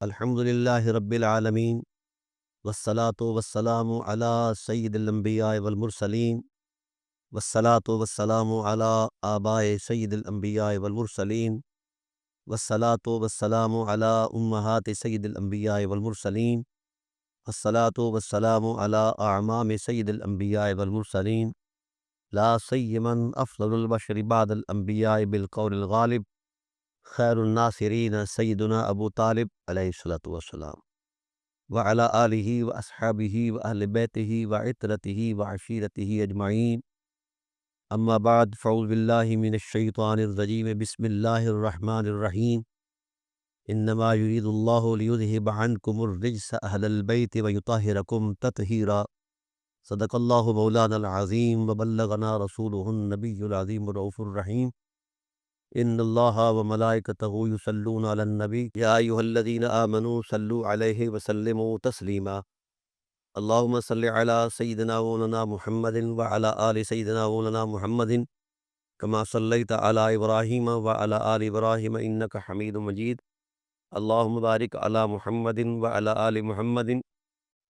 الحمد للہ رب العالمین والصلاة والسلام علی سید الانبیاء والمرسلین والصلاة والسلام علی آباء سید الانبیاء والمرسلین والصلاة والسلام علی امہات سید الانبیاء والمرسلین والصلاة والسلام علی اعمام سید الانبیاء والمرسلین لا سیما افضل البشر بعد الانبیاء بالقول الغالب خیر الناصرین سیدنا ابو طالب علیہ الصلاۃ والسلام وعلی آلہ واصحابہ واہل بیتہ وعترتہ وعشیرتہ اجمعین، اما بعد فاعوذ باللہ من الشیطان الرجیم، بسم اللہ الرحمن الرحیم۔ انما یرید اللہ لیذہب عنکم الرجس اہل البیت ویطہرکم تطہیرا۔ صدق اللہ مولانا العظیم وبلغنا رسولہ النبی العظیم الرؤوف الرحیم۔ ان اللہ وملائکتہ یصلون علی النبی یا ایھا الذین آمنوا صلوا علیہ وسلموا تسلیما۔ اللہم صل علی سیدنا مولانا محمد وعلی آل سیدنا مولانا محمد کما صلیت علی ابراہیم وعلی آل ابراہیم انک حمید مجید۔ اللہم بارک علی محمد وعلی آل محمد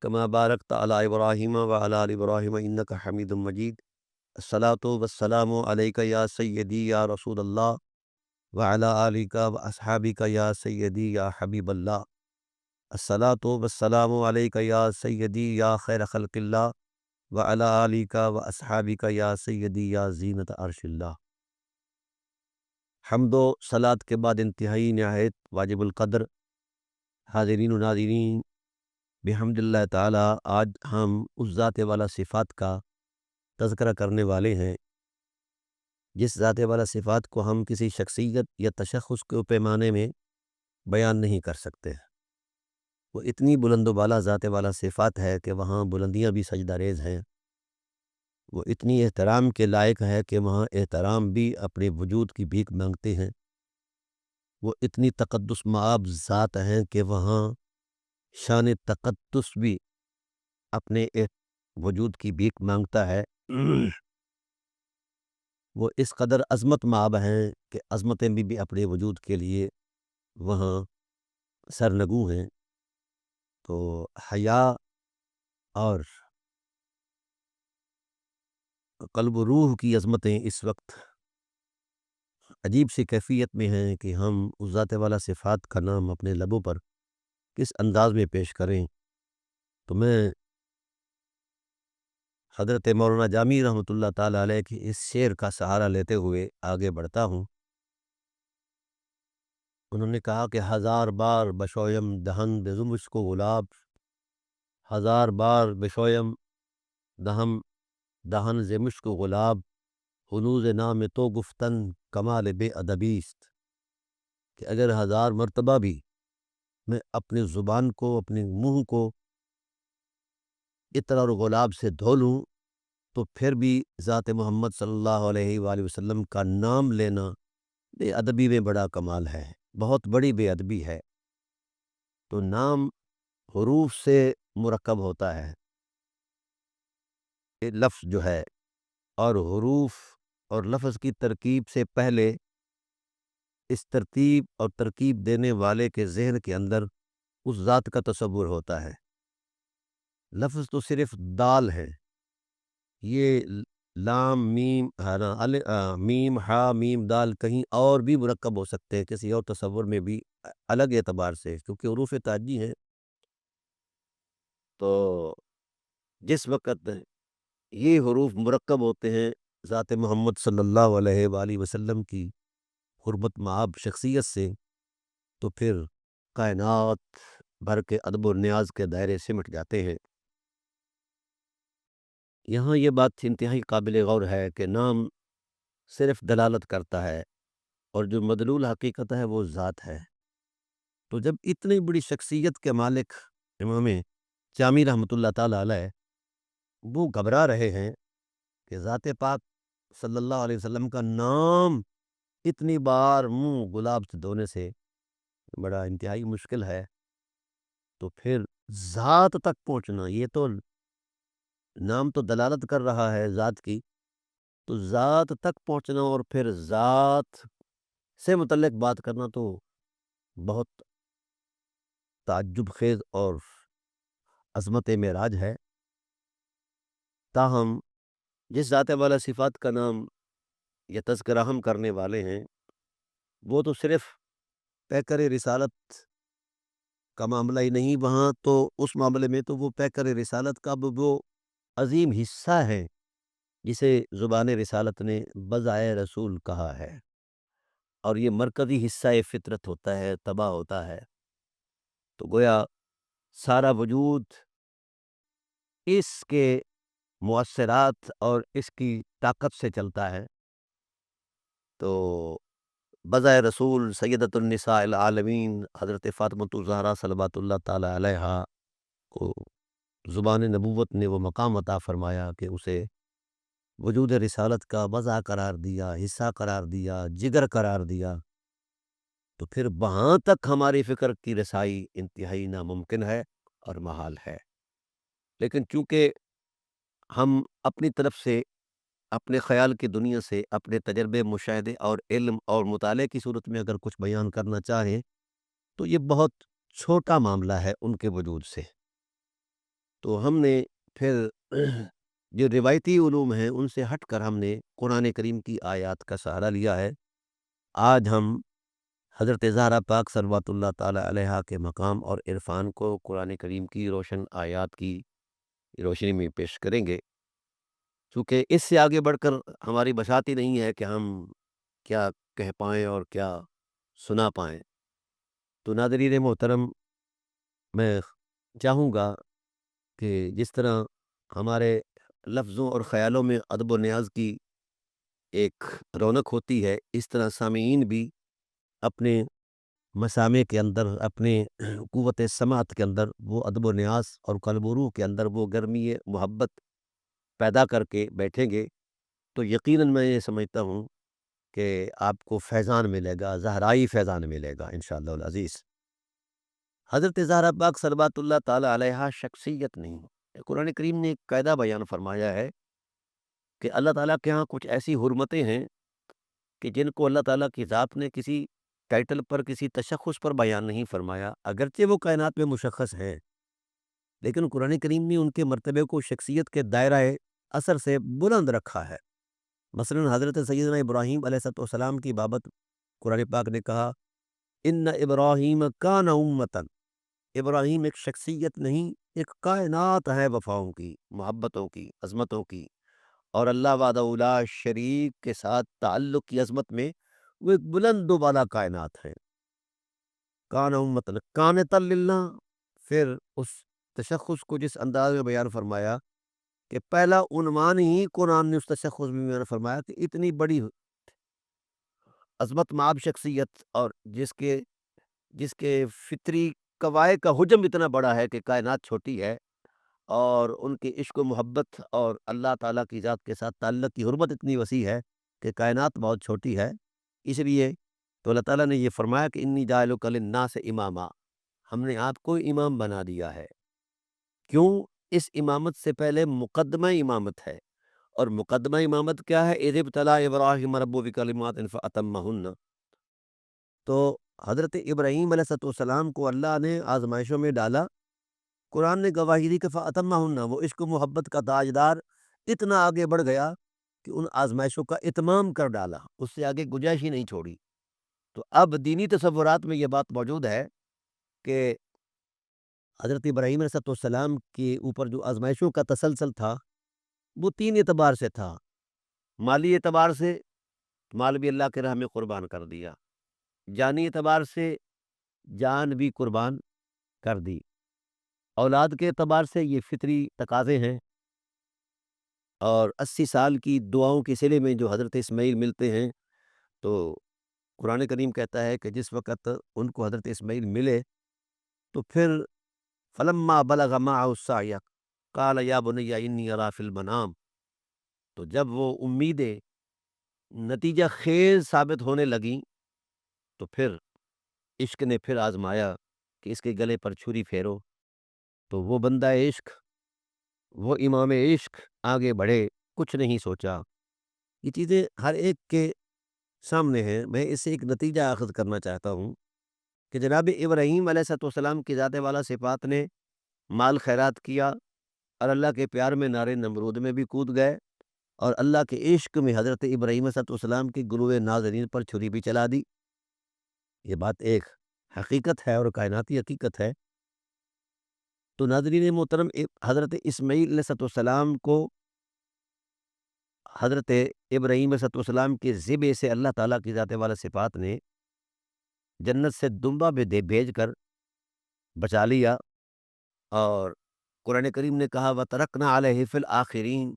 کما بارکت علی ابراہیم وعلی آل ابراہیم انک حمید مجید۔ الصلاۃ والسلام علیک یا سیدی یا رسول اللہ وعلی آلک واصحابک یا سیدی یا حبیب اللہ۔ الصلاۃ والسلام علیک یا سیدی یا خیر خلق اللہ وعلی آلک واصحابک یا سیدی یا زینت عرش اللہ۔ حمد و صلات کے بعد انتہائی نہایت واجب القدر حاضرین و ناظرین، بحمد اللہ تعالی آج ہم اس ذات والا صفات کا تذکرہ کرنے والے ہیں جس ذات والا صفات کو ہم کسی شخصیت یا تشخص کے پیمانے میں بیان نہیں کر سکتے۔ وہ اتنی بلند و بالا ذات والا صفات ہے کہ وہاں بلندیاں بھی سجدہ ریز ہیں، وہ اتنی احترام کے لائق ہے کہ وہاں احترام بھی اپنے وجود کی بھیک مانگتے ہیں، وہ اتنی تقدس مآب ذات ہیں کہ وہاں شان تقدس بھی اپنے وجود کی بھیک مانگتا ہے۔ وہ اس قدر عظمت مآب ہیں کہ عظمتیں بھی اپنے وجود کے لیے وہاں سرنگوں ہیں۔ تو حیا اور قلب و روح کی عظمتیں اس وقت عجیب سی کیفیت میں ہیں کہ ہم اس ذات والا صفات کا نام اپنے لبوں پر کس انداز میں پیش کریں۔ تو میں حضرت مولانا جامی رحمۃ اللہ تعالیٰ علیہ کی اس شعر کا سہارا لیتے ہوئے آگے بڑھتا ہوں۔ انہوں نے کہا کہ ہزار بار بشویم دہن بزمش کو گلاب، ہزار بار بشویم دہم دہن زمش کو گلاب، ہنوز نام تو گفتن کمال بے ادبیست۔ کہ اگر ہزار مرتبہ بھی میں اپنی زبان کو، اپنے منہ کو عطر اور گلاب سے دھو لوں تو پھر بھی ذات محمد صلی اللہ علیہ وآلہ وسلم کا نام لینا بے ادبی میں بڑا کمال ہے، بہت بڑی بے ادبی ہے۔ تو نام حروف سے مرکب ہوتا ہے یہ لفظ جو ہے، اور حروف اور لفظ کی ترکیب سے پہلے اس ترتیب اور ترکیب دینے والے کے ذہن کے اندر اس ذات کا تصور ہوتا ہے۔ لفظ تو صرف دال ہے، یہ لام میم میم ہا میم دال کہیں اور بھی مرکب ہو سکتے ہیں کسی اور تصور میں بھی الگ اعتبار سے، کیونکہ حروف تاجی ہیں۔ تو جس وقت یہ حروف مرکب ہوتے ہیں ذات محمد صلی اللہ علیہ وآلہ وسلم کی حرمت مآب شخصیت سے، تو پھر کائنات بھر کے ادب و نیاز کے دائرے سمٹ جاتے ہیں۔ یہاں یہ بات انتہائی قابل غور ہے کہ نام صرف دلالت کرتا ہے اور جو مدلول حقیقت ہے وہ ذات ہے۔ تو جب اتنی بڑی شخصیت کے مالک امام جامی رحمۃ اللہ تعالیٰ علیہ وہ گھبرا رہے ہیں کہ ذات پاک صلی اللہ علیہ وسلم کا نام اتنی بار منہ گلاب سے دھونے سے بڑا انتہائی مشکل ہے، تو پھر ذات تک پہنچنا، یہ تو نام تو دلالت کر رہا ہے ذات کی، تو ذات تک پہنچنا اور پھر ذات سے متعلق بات کرنا تو بہت تعجب خیز اور عظمت معراج ہے۔ تاہم جس ذات والا صفات کا نام یا تذکرہ ہم کرنے والے ہیں وہ تو صرف پیکر رسالت کا معاملہ ہی نہیں، وہاں تو اس معاملے میں تو وہ پیکر رسالت کا وہ عظیم حصہ ہے جسے زبان رسالت نے بضائے رسول کہا ہے، اور یہ مرکزی حصہ فطرت ہوتا ہے، تباہ ہوتا ہے۔ تو گویا سارا وجود اس کے مؤثرات اور اس کی طاقت سے چلتا ہے۔ تو بضائے رسول سیدۃ النساء العالمین حضرت فاطمۃ الزہرا صلوات اللہ تعالی علیہا کو زبان نبوت نے وہ مقام عطا فرمایا کہ اسے وجود رسالت کا بضع قرار دیا، حصہ قرار دیا، جگر قرار دیا۔ تو پھر وہاں تک ہماری فکر کی رسائی انتہائی ناممکن ہے اور محال ہے۔ لیکن چونکہ ہم اپنی طرف سے اپنے خیال کی دنیا سے اپنے تجربے، مشاہدے اور علم اور مطالعے کی صورت میں اگر کچھ بیان کرنا چاہیں تو یہ بہت چھوٹا معاملہ ہے ان کے وجود سے۔ تو ہم نے پھر جو روایتی علوم ہیں ان سے ہٹ کر ہم نے قرآن کریم کی آیات کا سہارا لیا ہے۔ آج ہم حضرت زہرا پاک صلوات اللہ تعالی علیہا کے مقام اور عرفان کو قرآن کریم کی روشن آیات کی روشنی میں پیش کریں گے، چونکہ اس سے آگے بڑھ کر ہماری بساط ہی نہیں ہے کہ ہم کیا کہہ پائیں اور کیا سنا پائیں۔ تو ناظرین محترم، میں چاہوں گا کہ جس طرح ہمارے لفظوں اور خیالوں میں ادب و نیاز کی ایک رونق ہوتی ہے، اس طرح سامعین بھی اپنے مسامع کے اندر، اپنے قوت سماعت کے اندر وہ ادب و نیاز اور قلب و روح کے اندر وہ گرمی محبت پیدا کر کے بیٹھیں گے تو یقیناً میں یہ سمجھتا ہوں کہ آپ کو فیضان ملے گا، زہرائی فیضان ملے گا انشاءاللہ العزیز۔ حضرت زہرا پاک صلوات اللہ تعالی علیہا شخصیت نہیں، قرآن کریم نے ایک قاعدہ بیان فرمایا ہے کہ اللہ تعالیٰ کے ہاں کچھ ایسی حرمتیں ہیں کہ جن کو اللہ تعالیٰ کی ذات نے کسی ٹائٹل پر، کسی تشخص پر بیان نہیں فرمایا، اگرچہ وہ کائنات میں مشخص ہیں، لیکن قرآن کریم نے ان کے مرتبے کو شخصیت کے دائرہ اثر سے بلند رکھا ہے۔ مثلا حضرت سیدنا ابراہیم علیہ السلام کی بابت قرآن پاک نے کہا ان ابراہیم کان امتاً، ابراہیم ایک شخصیت نہیں، ایک کائنات ہے وفاؤں کی، محبتوں کی، عظمتوں کی، اور اللہ وحدہ لا شریک کے ساتھ تعلق کی عظمت میں وہ ایک بلند و بالا کائنات ہے۔ کان امتاً قانتا للہ، پھر اس تشخص کو جس انداز میں بیان فرمایا کہ پہلا عنوان ہی قرآن نے اس تشخص میں بیان فرمایا کہ اتنی بڑی عظمت مآب شخصیت اور جس کے فطری قواعد کا حجم اتنا بڑا ہے کہ کائنات چھوٹی ہے، اور ان کے عشق و محبت اور اللہ تعالیٰ کی ذات کے ساتھ تعلق کی حرمت اتنی وسیع ہے کہ کائنات بہت چھوٹی ہے۔ اس لیے تو اللہ تعالیٰ نے یہ فرمایا کہ انی جاعلک للناس اماما، ہم نے آپ کو امام بنا دیا ہے۔ کیوں؟ اس امامت سے پہلے مقدمہ امامت ہے، اور مقدمہ امامت کیا ہے؟ اذ ابتلی ابراہیم ربہ بکلمات فاتمہن۔ تو حضرت ابراہیم علیہ السلام کو اللہ نے آزمائشوں میں ڈالا، قرآن نے گواہی دی کہ فاتمہن، وہ عشق و محبت کا تاجدار اتنا آگے بڑھ گیا کہ ان آزمائشوں کا اتمام کر ڈالا، اس سے آگے گنجائش ہی نہیں چھوڑی۔ تو اب دینی تصورات میں یہ بات موجود ہے کہ حضرت ابراہیم علیہ السلام کے اوپر جو آزمائشوں کا تسلسل تھا وہ تین اعتبار سے تھا۔ مالی اعتبار سے مال بھی اللہ کے راہ میں قربان کر دیا، جانی اعتبار سے جان بھی قربان کر دی، اولاد کے اعتبار سے یہ فطری تقاضے ہیں، اور 80 سال کی دعاؤں کے صلے میں جو حضرت اسماعیل ملتے ہیں تو قرآن کریم کہتا ہے کہ جس وقت ان کو حضرت اسماعیل ملے تو پھر فلما بلغ معه السعی قال یا بنی انی اری فی المنام، تو جب وہ امیدیں نتیجہ خیز ثابت ہونے لگیں تو پھر عشق نے پھر آزمایا کہ اس کے گلے پر چھری پھیرو، تو وہ بندہ عشق، وہ امام عشق آگے بڑھے، کچھ نہیں سوچا۔ یہ چیزیں ہر ایک کے سامنے ہیں۔ میں اس سے ایک نتیجہ اخذ کرنا چاہتا ہوں کہ جناب ابراہیم علیہ السلام کی ذات والا صفات نے مال خیرات کیا اور اللہ کے پیار میں نارے نمرود میں بھی کود گئے، اور اللہ کے عشق میں حضرت ابراہیم علیہ السلام کی گروہ ناظرین پر چھری بھی چلا دی۔ یہ بات ایک حقیقت ہے اور کائناتی حقیقت ہے۔ تو ناظرین محترم، حضرت اسماعیل علیہ السلام کو حضرت ابراہیم علیہ السلام کے ذبح سے اللہ تعالیٰ کی ذات والا صفات نے جنت سے دمبا میں بھیج کر بچا لیا، اور قرآن کریم نے کہا وَتَرَكْنَا عَلَيْهِ فِي الْآخِرِينَ،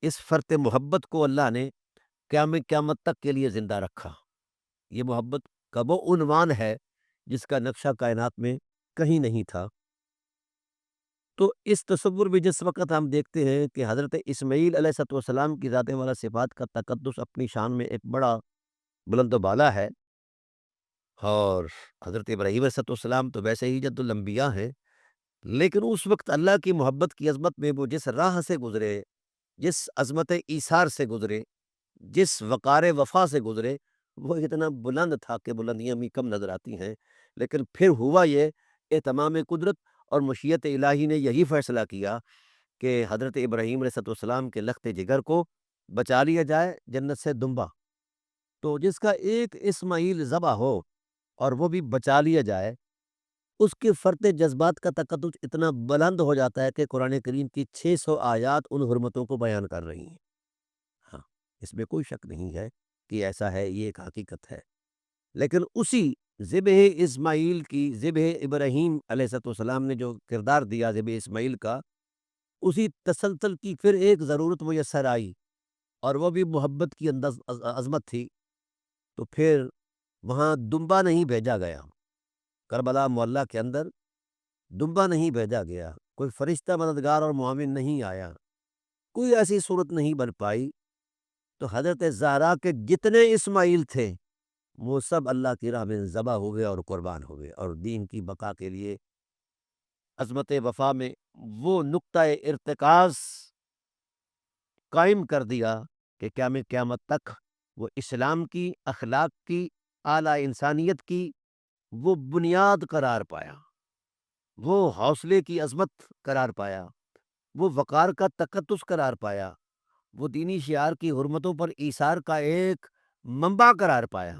اس فرط محبت کو اللہ نے قیامت تک کے لیے زندہ رکھا۔ یہ محبت کا وہ عنوان ہے جس کا نقشہ کائنات میں کہیں نہیں تھا۔ تو اس تصور میں جس وقت ہم دیکھتے ہیں کہ حضرت اسماعیل علیہ السلام کی ذات والا صفات کا تقدس اپنی شان میں ایک بڑا بلند و بالا ہے، اور حضرت ابراہیم علیہ السلام تو ویسے ہی جد الانبیاء ہیں، لیکن اس وقت اللہ کی محبت کی عظمت میں وہ جس راہ سے گزرے، جس عظمت ایثار سے گزرے، جس وقار وفا سے گزرے، وہ اتنا بلند تھا کہ بلندیاں بھی کم نظر آتی ہیں۔ لیکن پھر ہوا یہ، اہتمام قدرت اور مشیت الہی نے یہی فیصلہ کیا کہ حضرت ابراہیم علیہ السلام کے لخت جگر کو بچا لیا جائے جنت سے دمبا۔ تو جس کا ایک اسماعیل ذبح ہو اور وہ بھی بچا لیا جائے، اس کے فرط جذبات کا تقدس اتنا بلند ہو جاتا ہے کہ قرآن کریم کی 600 آیات ان حرمتوں کو بیان کر رہی ہیں۔ ہاں، اس میں کوئی شک نہیں ہے کہ ایسا ہے، یہ ایک حقیقت ہے۔ لیکن اسی ذبح اسماعیل کی، ذبح ابراہیم علیہ السلام نے جو کردار دیا ذبح اسماعیل کا، اسی تسلسل کی پھر ایک ضرورت میسر آئی، اور وہ بھی محبت کی عظمت تھی۔ تو پھر وہاں دمبا نہیں بھیجا گیا، کربلا معلیٰ کے اندر دمبا نہیں بھیجا گیا، کوئی فرشتہ مددگار اور معاون نہیں آیا، کوئی ایسی صورت نہیں بن پائی۔ تو حضرت زہرا کے جتنے اسماعیل تھے وہ سب اللہ کی راہ میں ذبح ہو گئے اور قربان ہو گئے، اور دین کی بقا کے لیے عظمت وفا میں وہ نقطہ ارتکاز قائم کر دیا کہ قیامت تک وہ اسلام کی، اخلاق کی، اعلیٰ انسانیت کی وہ بنیاد قرار پایا، وہ حوصلے کی عظمت قرار پایا، وہ وقار کا تقدس قرار پایا، وہ دینی شعار کی حرمتوں پر ایثار کا ایک منبع قرار پایا۔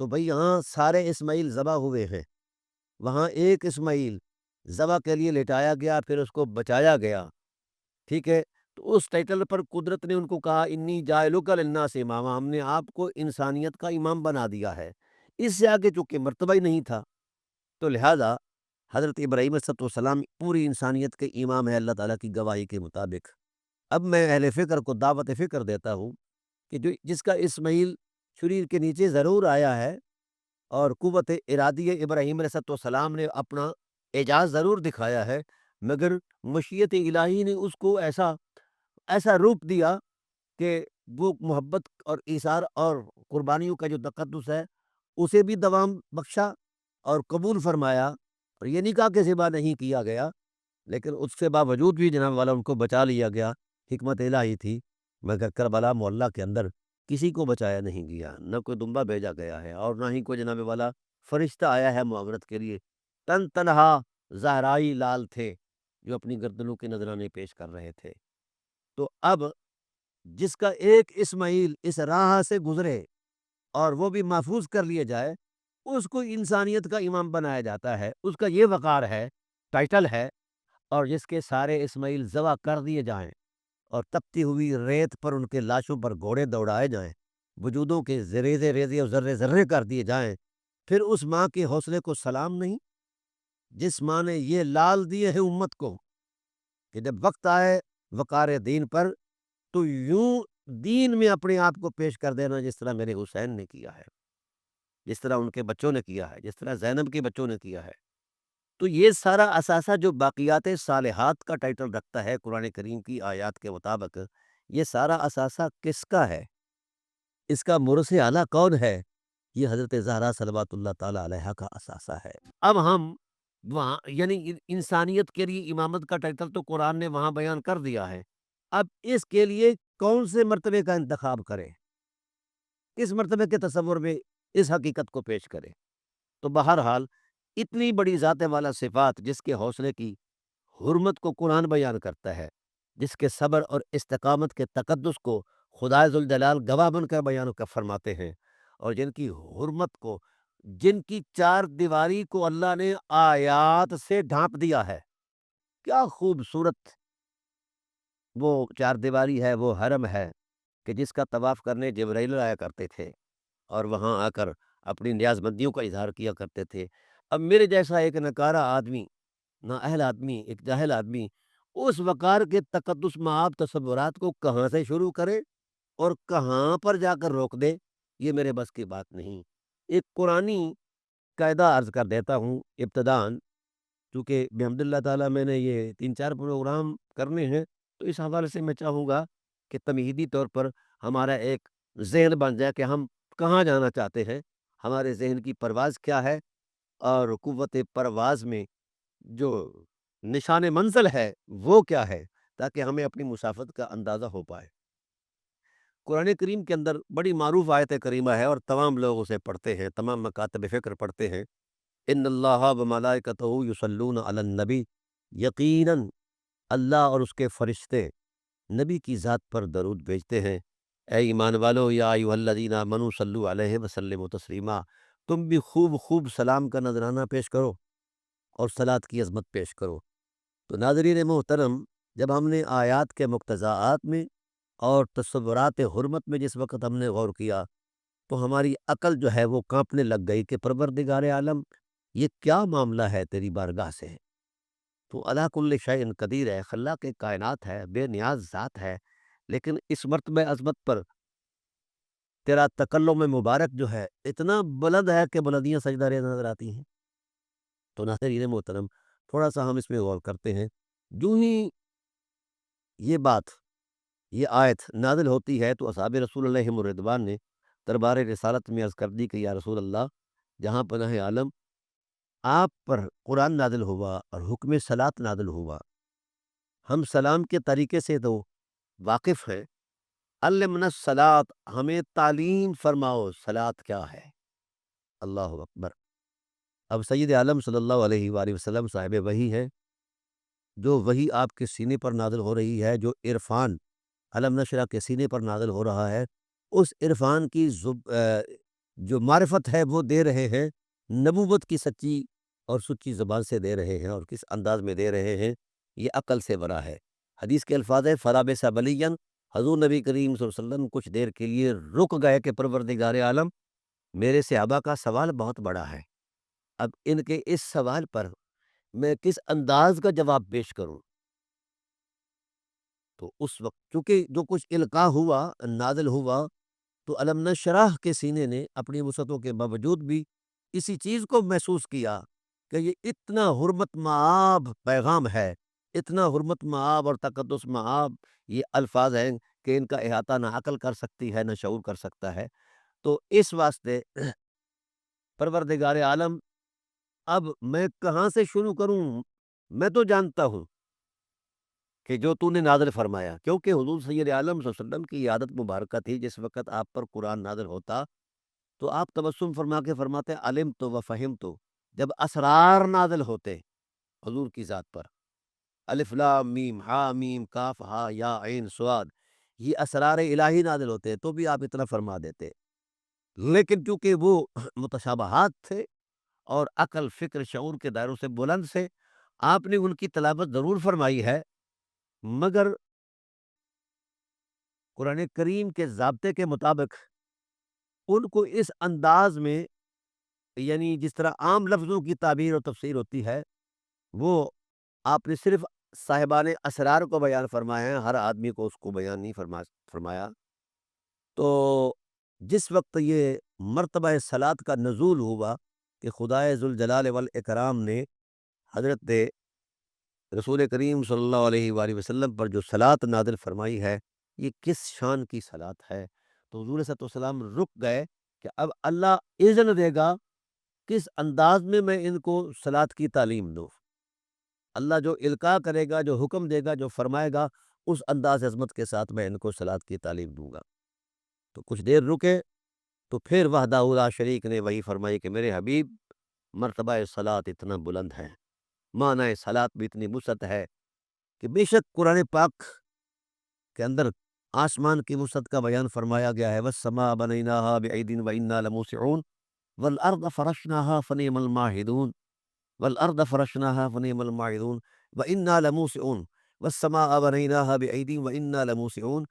تو بھئی یہاں سارے اسماعیل ذبح ہوئے ہیں، وہاں ایک اسماعیل ذبح کے لیے لٹایا گیا، پھر اس کو بچایا گیا، ٹھیک ہے۔ تو اس ٹائٹل پر قدرت نے ان کو کہا انی جاعلک للناس اماما، ہم نے آپ کو انسانیت کا امام بنا دیا ہے۔ اس سے آگے چونکہ مرتبہ ہی نہیں تھا، تو لہٰذا حضرت ابراہیم علیہ السلام پوری انسانیت کے امام ہے اللہ تعالیٰ کی گواہی کے مطابق۔ اب میں اہل فکر کو دعوت فکر دیتا ہوں کہ جس کا اسماعیل شریر کے نیچے ضرور آیا ہے، اور قوت ارادی ابراہیم علیہ السلام نے اپنا اعجاز ضرور دکھایا ہے، مگر مشیت الہی نے اس کو ایسا روپ دیا کہ وہ محبت اور ایثار اور قربانیوں کا جو تقدس ہے اسے بھی دوام بخشا اور قبول فرمایا، اور یہ نہیں کہا کہ ذبح نہیں کیا گیا، لیکن اس کے باوجود بھی جناب والا ان کو بچا لیا گیا، حکمت الہی تھی۔ مگر کربلا معلیٰ کے اندر کسی کو بچایا نہیں گیا، نہ کوئی دمبا بھیجا گیا ہے، اور نہ ہی کوئی جناب والا فرشتہ آیا ہے معاونت کے لیے۔ تنہا زہرائی لال تھے جو اپنی گردنوں کے نذرانے پیش کر رہے تھے۔ تو اب جس کا ایک اسماعیل اس راہ سے گزرے اور وہ بھی محفوظ کر لیے جائے، اس کو انسانیت کا امام بنایا جاتا ہے، اس کا یہ وقار ہے، ٹائٹل ہے۔ اور جس کے سارے اسماعیل ذبح کر دیے جائیں اور تپتی ہوئی ریت پر ان کے لاشوں پر گھوڑے دوڑائے جائیں، وجودوں کے ریزے ریزے اور ذرے ذرے کر دیے جائیں، پھر اس ماں کے حوصلے کو سلام نہیں، جس ماں نے یہ لال دیے ہیں امت کو کہ جب وقت آئے وقار دین پر تو یوں دین میں اپنے آپ کو پیش کر دینا، جس طرح میرے حسین نے کیا ہے، جس طرح ان کے بچوں نے کیا ہے، جس طرح زینب کے بچوں نے کیا ہے۔ تو یہ سارا اثاثہ جو باقیات صالحات کا ٹائٹل رکھتا ہے قرآن کریم کی آیات کے مطابق، یہ سارا اثاثہ کس کا ہے؟ اس کا مرث اعلیٰ کون ہے؟ یہ حضرت زہرا صلوات اللہ تعالیٰ علیہا کا اثاثہ ہے۔ اب ہم وہاں یعنی انسانیت کے لیے امامت کا ٹائٹل تو قرآن نے وہاں بیان کر دیا ہے، اب اس کے لیے کون سے مرتبے کا انتخاب کرے، کس مرتبے کے تصور میں اس حقیقت کو پیش کرے؟ تو بہرحال اتنی بڑی ذات والا صفات جس کے حوصلے کی حرمت کو قرآن بیان کرتا ہے، جس کے صبر اور استقامت کے تقدس کو خدا ذوالجلال گواہ بن کر بیان کر فرماتے ہیں، اور جن کی حرمت کو، جن کی چار دیواری کو اللہ نے آیات سے ڈھانپ دیا ہے۔ کیا خوبصورت وہ چار دیواری ہے، وہ حرم ہے کہ جس کا طواف کرنے جبرائیل آیا کرتے تھے اور وہاں آ کر اپنی نیاز مندیوں کا اظہار کیا کرتے تھے۔ اب میرے جیسا ایک نکارہ آدمی، نااہل آدمی، ایک جاہل آدمی اس وقار کے تقدس مآب تصورات کو کہاں سے شروع کرے اور کہاں پر جا کر روک دے، یہ میرے بس کی بات نہیں۔ ایک قرآنی قاعدہ عرض کر دیتا ہوں ابتداً، چونکہ بحمد اللہ تعالیٰ میں نے یہ 3-4 پروگرام کرنے ہیں، تو اس حوالے سے میں چاہوں گا کہ تمہیدی طور پر ہمارا ایک ذہن بن جائے کہ ہم کہاں جانا چاہتے ہیں، ہمارے ذہن کی پرواز کیا ہے، اور قوت پرواز میں جو نشان منزل ہے وہ کیا ہے، تاکہ ہمیں اپنی مسافت کا اندازہ ہو پائے۔ قرآن کریم کے اندر بڑی معروف آیت کریمہ ہے اور تمام لوگ اسے پڑھتے ہیں، تمام مکاتب فکر پڑھتے ہیں۔ ان اللہ و ملائکتہ یصلون علی النبی، یقیناً اللہ اور اس کے فرشتے نبی کی ذات پر درود بھیجتے ہیں۔ اے ایمان والو، یا ایھا الذین آمنوا صلوا علیہ وسلموا تسلیما، تم بھی خوب خوب سلام کا نذرانہ پیش کرو اور صلاۃ کی عظمت پیش کرو۔ تو ناظرین محترم، جب ہم نے آیات کے مقتضاءات میں اور تصورات حرمت میں جس وقت ہم نے غور کیا، تو ہماری عقل جو ہے وہ کانپنے لگ گئی کہ پروردگار عالم، یہ کیا معاملہ ہے تیری بارگاہ سے؟ تو علی کل شیء قدیر ہے، خلاق کائنات ہے، بے نیاز ذات ہے، لیکن اس مرتبہ عظمت پر تیرا تکلم مبارک جو ہے اتنا بلند ہے کہ بلندیاں سجدہ ریز نظر آتی ہیں۔ تو ناظرین محترم، تھوڑا سا ہم اس میں غور کرتے ہیں۔ جو ہی یہ بات، یہ آیت نازل ہوتی ہے تو اصحاب رسول اللہ الرضوان نے دربار رسالت میں عرض کر دی کہ یا رسول اللہ، جہاں پناہ عالم، آپ پر قرآن نازل ہوا اور حکم صلاۃ نازل ہوا، ہم سلام کے طریقے سے تو واقف ہیں، علمنا الصلاۃ، ہمیں تعلیم فرماؤ صلاۃ کیا ہے۔ اللہ اکبر۔ اب سید عالم صلی اللہ علیہ وآلہ وسلم صاحب وحی ہیں، جو وحی آپ کے سینے پر نازل ہو رہی ہے، جو عرفان علم نشرہ کے سینے پر نازل ہو رہا ہے، اس عرفان کی جو معرفت ہے وہ دے رہے ہیں، نبوت کی سچی اور سچی زبان سے دے رہے ہیں، اور کس انداز میں دے رہے ہیں، یہ عقل سے ورا ہے۔ حدیث کے الفاظ ہے فَلَبِثَ مَلِيًّا، حضور نبی کریم صلی اللہ علیہ وسلم کچھ دیر کے لیے رک گئے کہ پروردگار عالم، میرے صحابہ کا سوال بہت بڑا ہے، اب ان کے اس سوال پر میں کس انداز کا جواب پیش کروں؟ تو اس وقت چونکہ جو کچھ القاء ہوا، نازل ہوا، تو علم نشرح کے سینے نے اپنی وسعتوں کے باوجود بھی اسی چیز کو محسوس کیا کہ یہ اتنا حرمت مآب پیغام ہے، اتنا حرمت مآب اور تقدس مآب یہ الفاظ ہیں کہ ان کا احاطہ نہ عقل کر سکتی ہے، نہ شعور کر سکتا ہے۔ تو اس واسطے پروردگار عالم، اب میں کہاں سے شروع کروں؟ میں تو جانتا ہوں کہ جو تو نے نازل فرمایا، کیونکہ حضور سید عالم صلی اللہ علیہ وسلم کی یہ عادت مبارکہ تھی، جس وقت آپ پر قرآن نازل ہوتا تو آپ تبسم فرما کے فرماتے علم تو و فہم تو۔ جب اسرار نازل ہوتے حضور کی ذات پر، الف لام میم ہا میم کاف ہا یا عین صاد، یہ اسرار الہی نازل ہوتے تو بھی آپ اتنا فرما دیتے، لیکن چونکہ وہ متشابہات تھے اور عقل، فکر، شعور کے دائروں سے بلند سے، آپ نے ان کی تلاوت ضرور فرمائی ہے، مگر قرآن کریم کے ضابطے کے مطابق ان کو اس انداز میں، یعنی جس طرح عام لفظوں کی تعبیر اور تفسیر ہوتی ہے، وہ آپ نے صرف صاحبان اسرار کو بیان فرمایا ہے، ہر آدمی کو اس کو بیان نہیں فرمایا۔ تو جس وقت یہ مرتبہ صلاۃ کا نزول ہوا کہ خدائے ذوالجلال والاکرام نے حضرت رسول کریم صلی اللہ علیہ وآلہ وسلم پر جو صلاۃ نازل فرمائی ہے، یہ کس شان کی صلاۃ ہے، تو حضور صلی اللہ علیہ وسلم رک گئے کہ اب اللہ اذن دے گا کس انداز میں میں ان کو صلاۃ کی تعلیم دوں۔ اللہ جو القاء کرے گا، جو حکم دے گا، جو فرمائے گا، اس انداز عظمت کے ساتھ میں ان کو صلاۃ کی تعلیم دوں گا۔ تو کچھ دیر رکے تو پھر وحدہ لا شریک نے وہی فرمائی کہ میرے حبیب، مرتبہ صلات اتنا بلند ہے، معنی صلات بھی اتنی وسعت ہے کہ بے شک قرآن پاک کے اندر آسمان کی وسعت کا بیان فرمایا گیا ہے، وَالسَّمَاءَ بَنَيْنَاهَا بِأَيْدٍ وَإِنَّا لَمُوسِعُونَ وَالْأَرْضَ فَرَشْنَاهَا فَنِعْمَ الْمَاهِدُونَ وَالْأَرْضَ فَرَشْنَاهَا فَنِعْمَ الْمَاهِدُونَ وَإِنَّا لَمُوسِعُونَ وَالسَّمَاءَ بَنَيْنَاهَا بِأَيْدٍ وَإِنَّا لَمُوسِعُونَ۔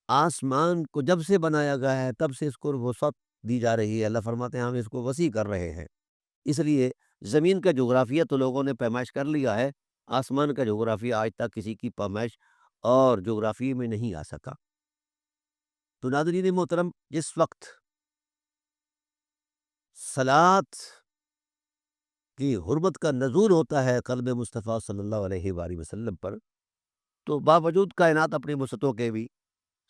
آسمان کو جب سے بنایا گیا ہے تب سے اس کو وسعت دی جا رہی ہے، اللہ فرماتے ہیں ہم اس کو وسیع کر رہے ہیں۔ اس لیے زمین کا جغرافیہ تو لوگوں نے پیمائش کر لیا ہے، آسمان کا جغرافیہ آج تک کسی کی پیمائش اور جغرافیے میں نہیں آ سکا۔ تو ناظرین محترم، جس وقت صلات کی حرمت کا نزول ہوتا ہے قلب مصطفیٰ صلی اللہ علیہ وآلہ وسلم پر، تو باوجود کائنات اپنی وسعتوں کے بھی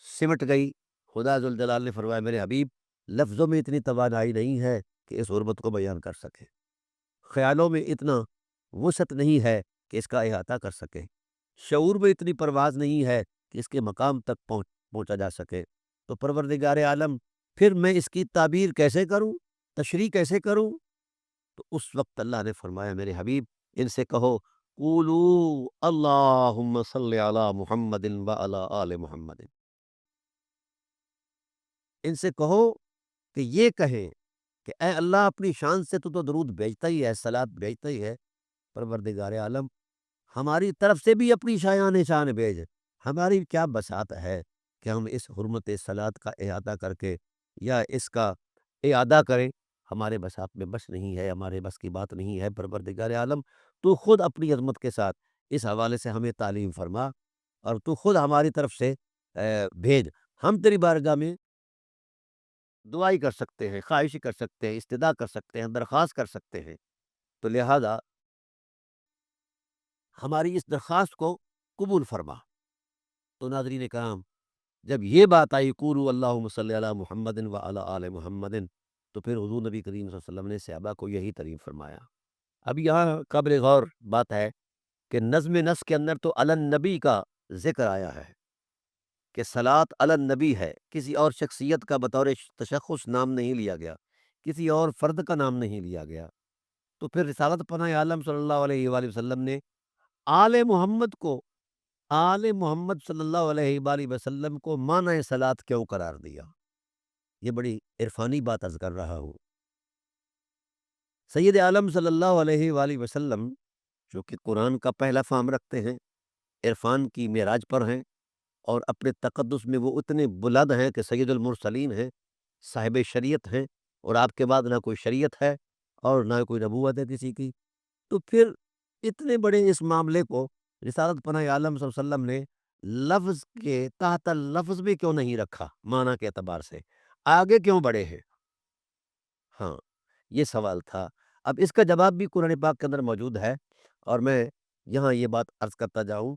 سمٹ گئی۔ خدا ذوالجلال نے فرمایا میرے حبیب لفظوں میں اتنی توانائی نہیں ہے کہ اس حرمت کو بیان کر سکے، خیالوں میں اتنا وسعت نہیں ہے کہ اس کا احاطہ کر سکے، شعور میں اتنی پرواز نہیں ہے کہ اس کے مقام تک پہنچا جا سکے۔ تو پروردگار عالم پھر میں اس کی تعبیر کیسے کروں، تشریح کیسے کروں؟ تو اس وقت اللہ نے فرمایا میرے حبیب ان سے کہو قولو اللہم صلی علی محمد وعلی آل محمد، ان سے کہو کہ یہ کہیں کہ اے اللہ اپنی شان سے تو درود بھیجتا ہی ہے، صلات بھیجتا ہی ہے، پروردگار عالم ہماری طرف سے بھی اپنی شایان شان بھیج۔ ہماری کیا بساط ہے کہ ہم اس حرمت صلات کا احاطہ کر کے یا اس کا اعادہ کریں، ہمارے بساط میں بس نہیں ہے، ہمارے بس کی بات نہیں ہے۔ پروردگار عالم تو خود اپنی عظمت کے ساتھ اس حوالے سے ہمیں تعلیم فرما اور تو خود ہماری طرف سے بھیج، ہم تیری بارگاہ میں دعائی کر سکتے ہیں، خواہشی کر سکتے ہیں، استدعا کر سکتے ہیں، درخواست کر سکتے ہیں۔ تو لہذا ہماری اس درخواست کو قبول فرما۔ تو ناظرین کرام، جب یہ بات آئی قولوا اللہم صلی علی محمد وعلی آل محمد، تو پھر حضور نبی کریم صلی اللہ علیہ وسلم نے صحابہ کو یہی تعلیم فرمایا۔ اب یہاں قابل غور بات ہے کہ نظم نسق کے اندر تو علی النبی کا ذکر آیا ہے کہ صلات علی النبی ہے، کسی اور شخصیت کا بطور تشخص نام نہیں لیا گیا، کسی اور فرد کا نام نہیں لیا گیا۔ تو پھر رسالت پناہ عالم صلی اللہ علیہ وآلہ وسلم نے آل محمد کو، آل محمد صلی اللہ علیہ وآلہ وسلم کو معنی صلات کیوں قرار دیا؟ یہ بڑی عرفانی بات عرض کر رہا ہوں۔ سید عالم صلی اللہ علیہ وآلہ وسلم جو کہ قرآن کا پہلا فہم رکھتے ہیں، عرفان کی معراج پر ہیں، اور اپنے تقدس میں وہ اتنے بلند ہیں کہ سید المرسلین ہیں، صاحب شریعت ہیں، اور آپ کے بعد نہ کوئی شریعت ہے اور نہ کوئی نبوت ہے کسی کی۔ تو پھر اتنے بڑے اس معاملے کو رسالت پناہ عالم صلی اللہ علیہ وسلم نے لفظ کے تحت لفظ بھی کیوں نہیں رکھا؟ معنی کے اعتبار سے آگے کیوں بڑھے ہیں؟ ہاں، یہ سوال تھا۔ اب اس کا جواب بھی قرآن پاک کے اندر موجود ہے، اور میں یہاں یہ بات عرض کرتا جاؤں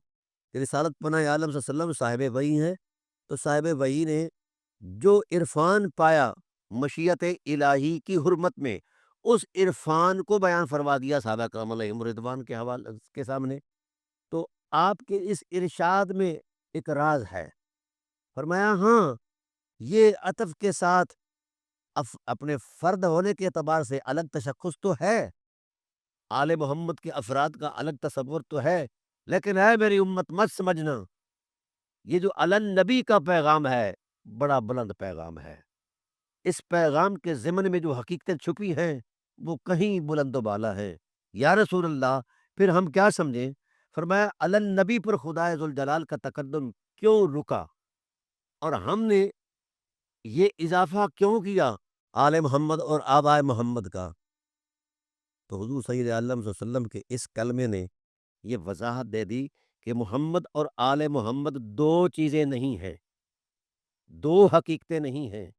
کہ رسالت پناہ عالم صلی اللہ علیہ وسلم صاحب وحی ہیں، تو صاحب وحی نے جو عرفان پایا مشیت الہی کی حرمت میں، اس عرفان کو بیان فرما دیا صحابہ کرام علیہم رضوان کے حوالے کے سامنے۔ تو آپ کے اس ارشاد میں ایک راز ہے، فرمایا ہاں یہ عطف کے ساتھ اپنے فرد ہونے کے اعتبار سے الگ تشخص تو ہے، آل محمد کے افراد کا الگ تصور تو ہے، لیکن ہے میری امت مت سمجھنا یہ جو علی النبی کا پیغام ہے بڑا بلند پیغام ہے، اس پیغام کے ضمن میں جو حقیقتیں چھپی ہیں وہ کہیں بلند و بالا ہیں۔ یا رسول اللہ پھر ہم کیا سمجھیں؟ فرمایا علی النبی پر خدا ذوالجلال کا تقدم کیوں رکا، اور ہم نے یہ اضافہ کیوں کیا آل محمد اور آباء محمد کا؟ تو حضور سید عالم صلی اللہ علیہ وسلم کے اس کلمے نے یہ وضاحت دے دی کہ محمد اور آل محمد دو چیزیں نہیں ہیں، دو حقیقتیں نہیں ہیں،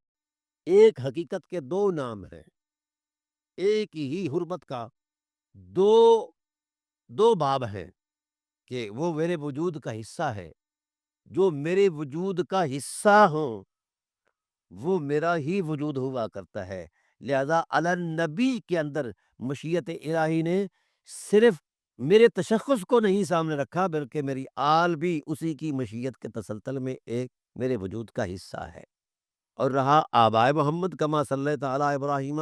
ایک حقیقت کے دو نام ہیں، ایک ہی حرمت کا دو دو باب ہیں، کہ وہ میرے وجود کا حصہ ہے، جو میرے وجود کا حصہ ہوں وہ میرا ہی وجود ہوا کرتا ہے۔ لہذا علی النبی کے اندر مشیت الہی نے صرف میرے تشخص کو نہیں سامنے رکھا، بلکہ میری آل بھی اسی کی مشیت کے تسلسل میں ایک میرے وجود کا حصہ ہے۔ اور رہا آبائے محمد کما صلی تعالیٰ ابراہیم،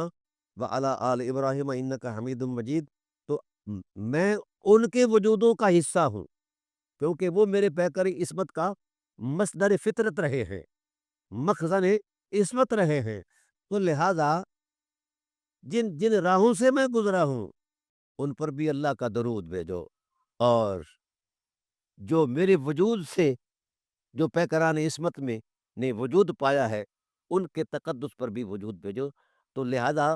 وعلی آل ابراہیم انک حمید مجید، تو میں ان کے وجودوں کا حصہ ہوں، کیونکہ وہ میرے پیکر عصمت کا مصدر فطرت رہے ہیں، مخزن عصمت رہے ہیں۔ تو لہذا جن جن راہوں سے میں گزرا ہوں ان پر بھی اللہ کا درود بھیجو، اور جو میرے وجود سے جو پیکران عصمت میں نے وجود پایا ہے ان کے تقدس پر بھی وجود بھیجو۔ تو لہذا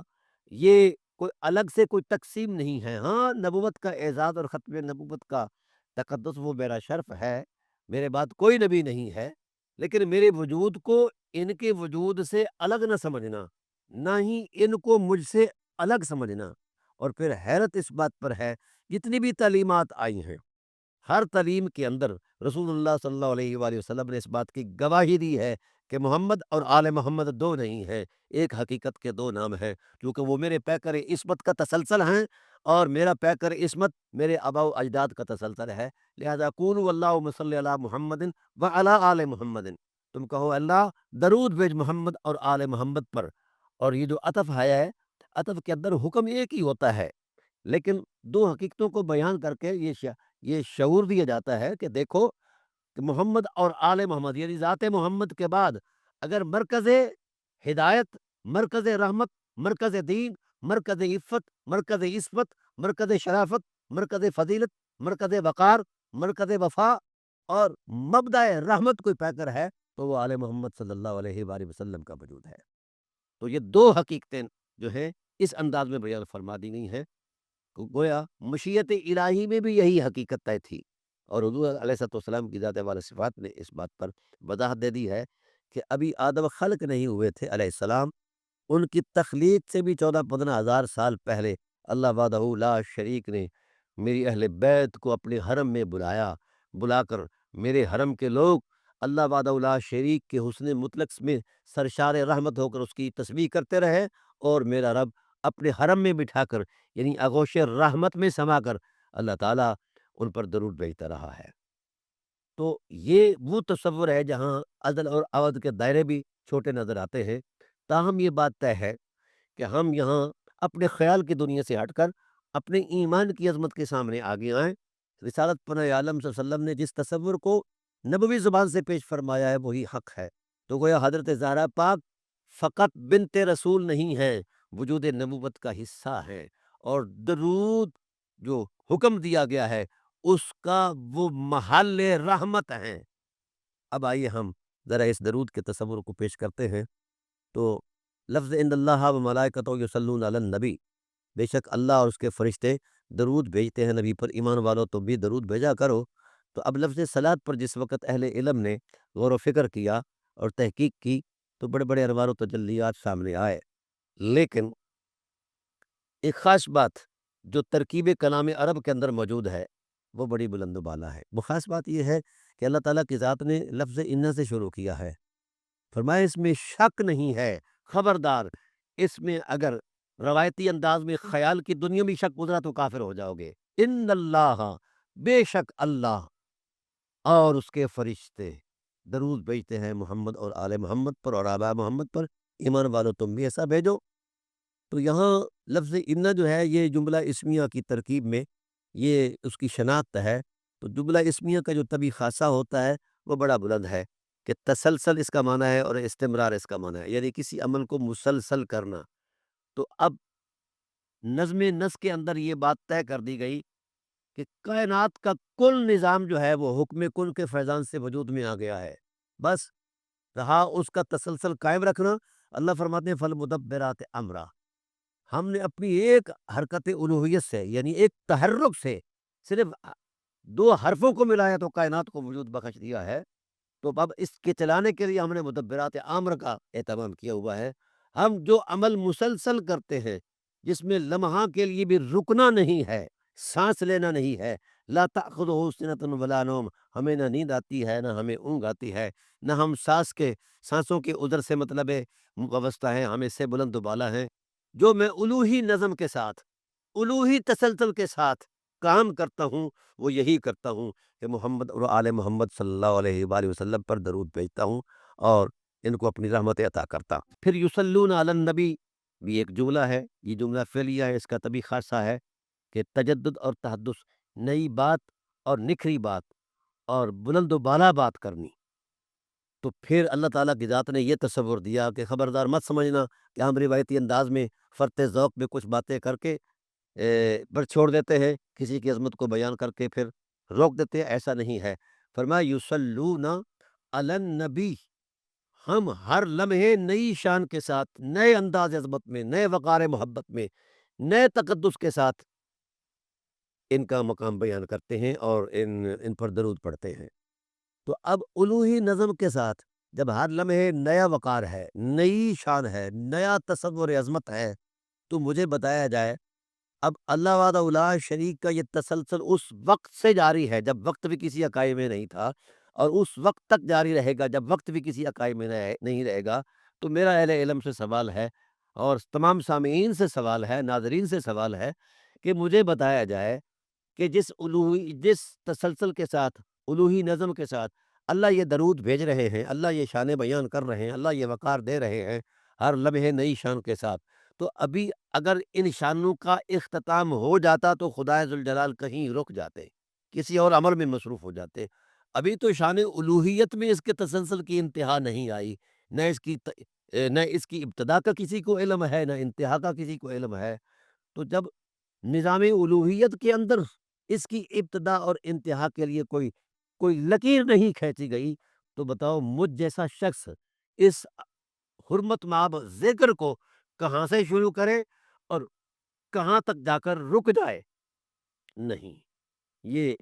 یہ کوئی الگ سے کوئی تقسیم نہیں ہے۔ ہاں، نبوت کا اعزاز اور ختم نبوت کا تقدس وہ میرا شرف ہے، میرے بعد کوئی نبی نہیں ہے، لیکن میرے وجود کو ان کے وجود سے الگ نہ سمجھنا، نہ ہی ان کو مجھ سے الگ سمجھنا۔ اور پھر حیرت اس بات پر ہے، جتنی بھی تعلیمات آئی ہیں ہر تعلیم کے اندر رسول اللہ صلی اللہ علیہ وآلہ وسلم نے اس بات کی گواہی دی ہے کہ محمد اور آل محمد دو نہیں ہیں، ایک حقیقت کے دو نام ہیں، کیونکہ وہ میرے پیکر عصمت کا تسلسل ہیں، اور میرا پیکر عصمت میرے آباء و اجداد کا تسلسل ہے۔ لہذا قولوا اللہم صلی علی محمد وعلی آل محمد، تم کہو اللہ درود بھیج محمد اور آل محمد پر۔ اور یہ جو عطف ہے، عطف کے اندر حکم ایک ہی ہوتا ہے، لیکن دو حقیقتوں کو بیان کر کے یہ شعور دیا جاتا ہے کہ دیکھو کہ محمد اور آل محمد یعنی ذات محمد کے بعد اگر مرکز ہدایت، مرکز رحمت، مرکز دین، مرکز عفت، مرکز عصمت، مرکز شرافت، مرکز فضیلت، مرکز وقار، مرکز وفا اور مبدأ رحمت کوئی پیکر ہے تو وہ آل محمد صلی اللہ علیہ وآلہ وسلم کا وجود ہے۔ تو یہ دو حقیقتیں جو ہیں اس انداز میں بیان فرما دی گئی ہیں، گویا مشیت الہی میں بھی یہی حقیقت طے تھی، اور حضور علیہ الصلوۃ والسلام کی ذات والا صفات نے اس بات پر وضاحت دے دی ہے کہ ابھی آدم خلق نہیں ہوئے تھے علیہ السلام، ان کی تخلیق سے بھی 14-15 ہزار سال پہلے اللہ وحدہ لا شریک نے میری اہل بیت کو اپنے حرم میں بلایا، بلا کر میرے حرم کے لوگ اللہ وحدہ لا شریک کے حسن مطلق میں سرشار رحمت ہو کر اس کی تسبیح کرتے رہے، اور میرا رب اپنے حرم میں بٹھا کر یعنی آغوش رحمت میں سما کر اللہ تعالیٰ ان پر درود بھیجتا رہا ہے۔ تو یہ وہ تصور ہے جہاں عدل اور اود کے دائرے بھی چھوٹے نظر آتے ہیں، تاہم یہ بات طے ہے کہ ہم یہاں اپنے خیال کی دنیا سے ہٹ کر اپنے ایمان کی عظمت کے سامنے آگے آئیں۔ رسالت پناہ عالم صلی اللہ علیہ وسلم نے جس تصور کو نبوی زبان سے پیش فرمایا ہے وہی حق ہے۔ تو گویا حضرت زہرا پاک فقط بنت رسول نہیں ہیں، وجود نبوت کا حصہ ہے، اور درود جو حکم دیا گیا ہے اس کا وہ محل رحمت ہیں۔ اب آئیے ہم ذرا اس درود کے تصور کو پیش کرتے ہیں۔ تو لفظ ان اللہ و ملائکتہ یصلون علی النبی، بے شک اللہ اور اس کے فرشتے درود بھیجتے ہیں نبی پر، ایمان والو تم بھی درود بھیجا کرو۔ تو اب لفظ صلاۃ پر جس وقت اہل علم نے غور و فکر کیا اور تحقیق کی تو بڑے بڑے انوار و تجلیات سامنے آئے، لیکن ایک خاص بات جو ترکیب کلام عرب کے اندر موجود ہے وہ بڑی بلند و بالا ہے۔ وہ خاص بات یہ ہے کہ اللہ تعالیٰ کی ذات نے لفظ ان سے شروع کیا ہے، فرمایا اس میں شک نہیں ہے، خبردار اس میں اگر روایتی انداز میں خیال کی دنیا میں شک گزرا تو کافر ہو جاؤ گے۔ ان اللہ، بے شک اللہ اور اس کے فرشتے درود بھیجتے ہیں محمد اور آل محمد پر اور آباء محمد پر، ایمان والو تم بھی ایسا بھیجو۔ تو یہاں لفظ ان جو ہے یہ جملہ اسمیہ کی ترکیب میں یہ اس کی شناخت ہے۔ تو جملہ اسمیہ کا جو طبی خاصہ ہوتا ہے وہ بڑا بلند ہے کہ تسلسل اس کا معنی ہے اور استمرار اس کا معنی ہے، یعنی کسی عمل کو مسلسل کرنا۔ تو اب نظم نسق کے اندر یہ بات طے کر دی گئی کہ کائنات کا کل نظام جو ہے وہ حکم کن کے فیضان سے وجود میں آ گیا ہے، بس رہا اس کا تسلسل قائم رکھنا۔ اللہ فرماتے ہیں فالمدبرات امرا، ہم نے اپنی ایک حرکت الوہیت سے یعنی ایک تحرک سے صرف دو حرفوں کو ملایا تو کائنات کو وجود بخش دیا ہے۔ تو اب اس کے چلانے کے لیے ہم نے مدبرات امر کا اہتمام کیا ہوا ہے۔ ہم جو عمل مسلسل کرتے ہیں جس میں لمحہ کے لیے بھی رکنا نہیں ہے، سانس لینا نہیں ہے، لا تأخذہ سنۃ ولا نوم، ہمیں نہ نیند آتی ہے نہ ہمیں اونگ آتی ہے، نہ ہم سانسوں کے عذر سے مطلب وابستہ ہیں، ہم اس سے بلند و بالا ہیں۔ جو میں الوہی نظم کے ساتھ، الوہی تسلسل کے ساتھ کام کرتا ہوں وہ یہی کرتا ہوں کہ محمد اور آل محمد صلی اللہ علیہ وآلہ وسلم پر درود بھیجتا ہوں اور ان کو اپنی رحمت عطا کرتا۔ پھر یصلون علی النبی، بھی ایک جملہ ہے، یہ جملہ فعلیہ ہے، اس کا تبھی خاصہ ہے کہ تجدد اور تحدث، نئی بات اور نکھری بات اور بلند و بالا بات کرنی۔ تو پھر اللہ تعالیٰ کی ذات نے یہ تصور دیا کہ خبردار مت سمجھنا کہ ہم روایتی انداز میں فرط ذوق میں کچھ باتیں کر کے پر چھوڑ دیتے ہیں، کسی کی عظمت کو بیان کر کے پھر روک دیتے ہیں، ایسا نہیں ہے۔ فرمایا یصلون علی النبی، ہم ہر لمحے نئی شان کے ساتھ، نئے انداز عظمت میں، نئے وقار محبت میں، نئے تقدس کے ساتھ ان کا مقام بیان کرتے ہیں اور ان پر درود پڑھتے ہیں۔ تو اب الوہی نظم کے ساتھ جب ہر لمحے نیا وقار ہے، نئی شان ہے، نیا تصور عظمت ہے، تو مجھے بتایا جائے اب اللہ وحدہ لا شریک کا یہ تسلسل اس وقت سے جاری ہے جب وقت بھی کسی عقائد میں نہیں تھا، اور اس وقت تک جاری رہے گا جب وقت بھی کسی عقائد میں نہیں رہے گا۔ تو میرا اہل علم سے سوال ہے اور تمام سامعین سے سوال ہے، ناظرین سے سوال ہے کہ مجھے بتایا جائے کہ جس تسلسل کے ساتھ، الوہی نظم کے ساتھ اللہ یہ درود بھیج رہے ہیں، اللہ یہ شان بیان کر رہے ہیں، اللہ یہ وقار دے رہے ہیں ہر لمحے نئی شان کے ساتھ، تو ابھی اگر ان شانوں کا اختتام ہو جاتا تو خدائے ذوالجلال کہیں رک جاتے، کسی اور عمل میں مصروف ہو جاتے۔ ابھی تو شان الوہیت میں اس کے تسلسل کی انتہا نہیں آئی، نہ اس کی ابتدا کا کسی کو علم ہے، نہ انتہا کا کسی کو علم ہے۔ تو جب نظام الوہیت کے اندر اس کی ابتدا اور انتہا کے لیے کوئی لکیر نہیں کھینچی گئی، تو بتاؤ مجھ جیسا شخص اس حرمت مآب ذکر کو کہاں سے شروع کرے اور کہاں تک جا کر رک جائے؟ نہیں، یہ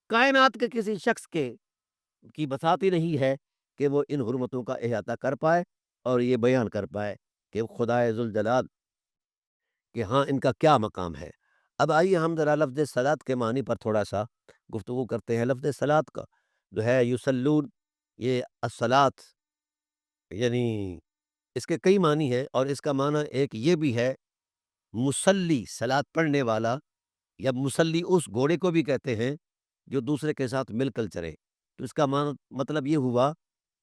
کائنات کے کسی شخص کی بساط ہی نہیں ہے کہ وہ ان حرمتوں کا احاطہ کر پائے اور یہ بیان کر پائے کہ خدائے ذوالجلال کہ ہاں ان کا کیا مقام ہے۔ اب آئیے ہم ذرا لفظ صلاۃ کے معنی پر تھوڑا سا گفتگو کرتے ہیں۔ لفظ صلاۃ کا جو ہے یصلون، یہ الصلاۃ یعنی اس کے کئی معنی ہیں، اور اس کا معنی ایک یہ بھی ہے مصلی، صلاۃ پڑھنے والا، یا مصلی اس گھوڑے کو بھی کہتے ہیں جو دوسرے کے ساتھ مل کر چرے۔ تو اس کا مطلب یہ ہوا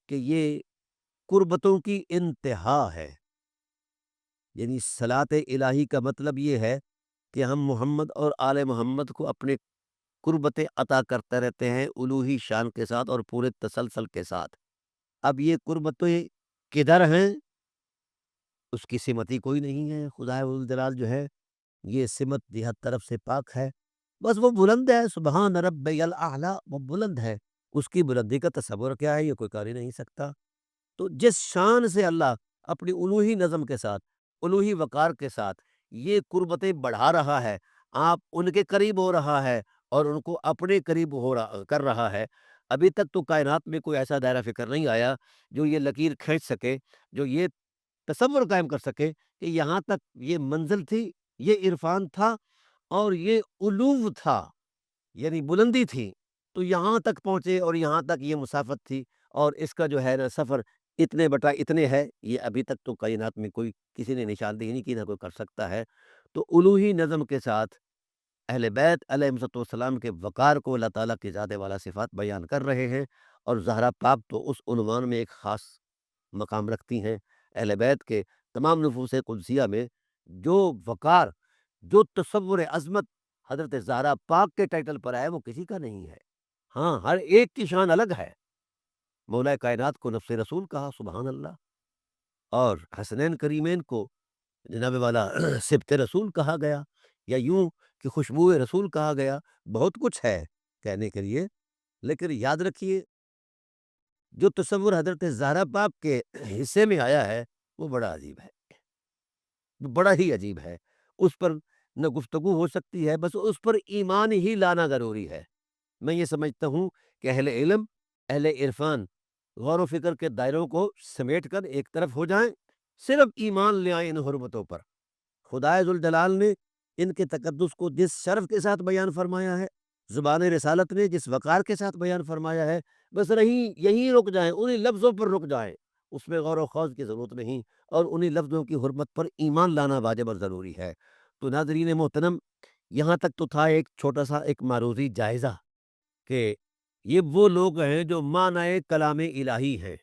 کہ یہ قربتوں کی انتہا ہے، یعنی صلاۃ الہی کا مطلب یہ ہے کہ ہم محمد اور آل محمد کو اپنے قربتیں عطا کرتے رہتے ہیں الوہی شان کے ساتھ اور پورے تسلسل کے ساتھ۔ اب یہ قربتیں کدھر ہیں؟ اس کی سمت ہی کوئی نہیں ہے۔ خدا جلال جو ہے یہ سمت جہت طرف سے پاک ہے، بس وہ بلند ہے، سبحان ربی الاعلی، وہ بلند ہے، اس کی بلندی کا تصور کیا ہے یہ کوئی کر ہی نہیں سکتا۔ تو جس شان سے اللہ اپنی الوہی نظم کے ساتھ، الوہی وقار کے ساتھ یہ قربتیں بڑھا رہا ہے، آپ ان کے قریب ہو رہا ہے اور ان کو اپنے قریب کر رہا ہے، ابھی تک تو کائنات میں کوئی ایسا دائرہ فکر نہیں آیا جو یہ لکیر کھینچ سکے، جو یہ تصور قائم کر سکے کہ یہاں تک یہ منزل تھی، یہ عرفان تھا اور یہ علو تھا، یعنی بلندی تھی، تو یہاں تک پہنچے اور یہاں تک یہ مسافت تھی، اور اس کا جو ہے نا سفر اتنے بٹا اتنے ہے، یہ ابھی تک تو کائنات میں کوئی کسی نے نشاندہی نہیں کی، نہ کوئی کر سکتا ہے۔ تو الوہی نظم کے ساتھ اہل بیت علیہ السلام کے وقار کو اللہ تعالیٰ کی ذات والا صفات بیان کر رہے ہیں، اور زہرا پاک تو اس عنوان میں ایک خاص مقام رکھتی ہیں۔ اہل بیت کے تمام نفوس قدسیہ میں جو وقار، جو تصور عظمت حضرت زہرا پاک کے ٹائٹل پر ہے وہ کسی کا نہیں ہے۔ ہاں، ہر ایک کی شان الگ ہے۔ مولا کائنات کو نفس رسول کہا، سبحان اللہ، اور حسنین کریمین کو جناب والا سبت رسول کہا گیا، یا یوں کہ خوشبو رسول کہا گیا، بہت کچھ ہے کہنے کے لیے، لیکن یاد رکھیے جو تصور حضرت زہرا پاک کے حصے میں آیا ہے وہ بڑا عجیب ہے، بڑا ہی عجیب ہے۔ اس پر نہ گفتگو ہو سکتی ہے، بس اس پر ایمان ہی لانا ضروری ہے۔ میں یہ سمجھتا ہوں کہ اہل علم، اہل عرفان غور و فکر کے دائروں کو سمیٹ کر ایک طرف ہو جائیں، صرف ایمان لے آئیں ان حرمتوں پر۔ خدائے ذوالجلال نے ان کے تقدس کو جس شرف کے ساتھ بیان فرمایا ہے، زبان رسالت نے جس وقار کے ساتھ بیان فرمایا ہے، بس یہیں رک جائیں، انہی لفظوں پر رک جائیں، اس میں غور و خوض کی ضرورت نہیں، اور انہی لفظوں کی حرمت پر ایمان لانا واجب اور ضروری ہے۔ تو ناظرین محترم، یہاں تک تو تھا ایک چھوٹا سا ایک معروضی جائزہ کہ یہ وہ لوگ ہیں جو معنی کلام الہی ہیں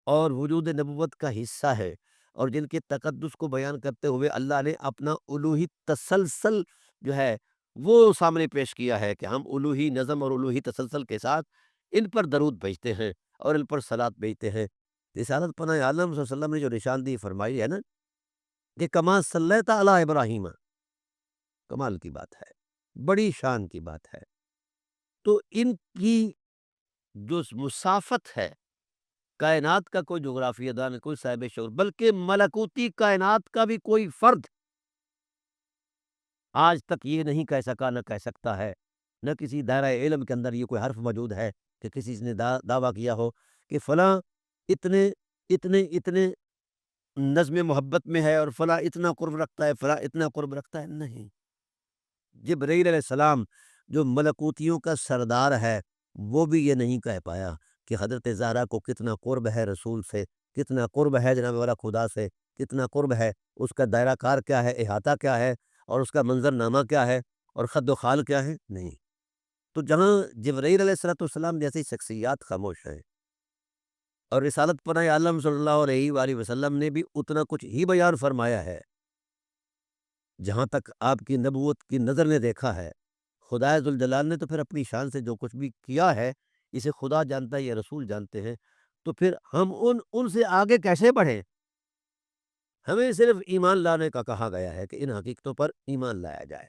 اور وجود نبوت کا حصہ ہے، اور جن کے تقدس کو بیان کرتے ہوئے اللہ نے اپنا الوہی تسلسل جو ہے وہ سامنے پیش کیا ہے کہ ہم الوہی نظم اور الوہی تسلسل کے ساتھ ان پر درود بھیجتے ہیں اور ان پر صلات بھیجتے ہیں۔ رسالت پناہ عالم صلی اللہ علیہ وسلم نے جو نشاندہی فرمائی ہے نا کہ کما صلیت علی ابراہیم، کمال کی بات ہے، بڑی شان کی بات ہے۔ تو ان کی جو مسافت ہے، کائنات کا کوئی جغرافیہ دان، کوئی صاحب شعور، بلکہ ملکوتی کائنات کا بھی کوئی فرد آج تک یہ نہیں کہہ سکا، نہ کہہ سکتا ہے، نہ کسی دائرہ علم کے اندر یہ کوئی حرف موجود ہے کہ کسی نے دعویٰ کیا ہو کہ فلاں اتنے اتنے اتنے نظم محبت میں ہے اور فلاں اتنا قرب رکھتا ہے، فلاں اتنا قرب رکھتا ہے۔ نہیں، جبرائیل علیہ السلام جو ملکوتیوں کا سردار ہے وہ بھی یہ نہیں کہہ پایا کہ حضرت زہرا کو کتنا قرب ہے رسول سے، کتنا قرب ہے جناب والا خدا سے، کتنا قرب ہے، اس کا دائرہ کار کیا ہے، احاطہ کیا ہے، اور اس کا منظر نامہ کیا ہے، اور خد و خال کیا ہے۔ نہیں، تو جہاں جبرائیل علیہ السلام جیسی شخصیات خاموش ہیں اور رسالت پناہ عالم صلی اللہ علیہ وآلہ وسلم نے بھی اتنا کچھ ہی بیان فرمایا ہے جہاں تک آپ کی نبوت کی نظر نے دیکھا ہے، خدا ذوالجلال نے تو پھر اپنی شان سے جو کچھ بھی کیا ہے اسے خدا جانتا ہے، یہ رسول جانتے ہیں، تو پھر ہم ان سے آگے کیسے بڑھیں؟ ہمیں صرف ایمان لانے کا کہا گیا ہے کہ ان حقیقتوں پر ایمان لایا جائے،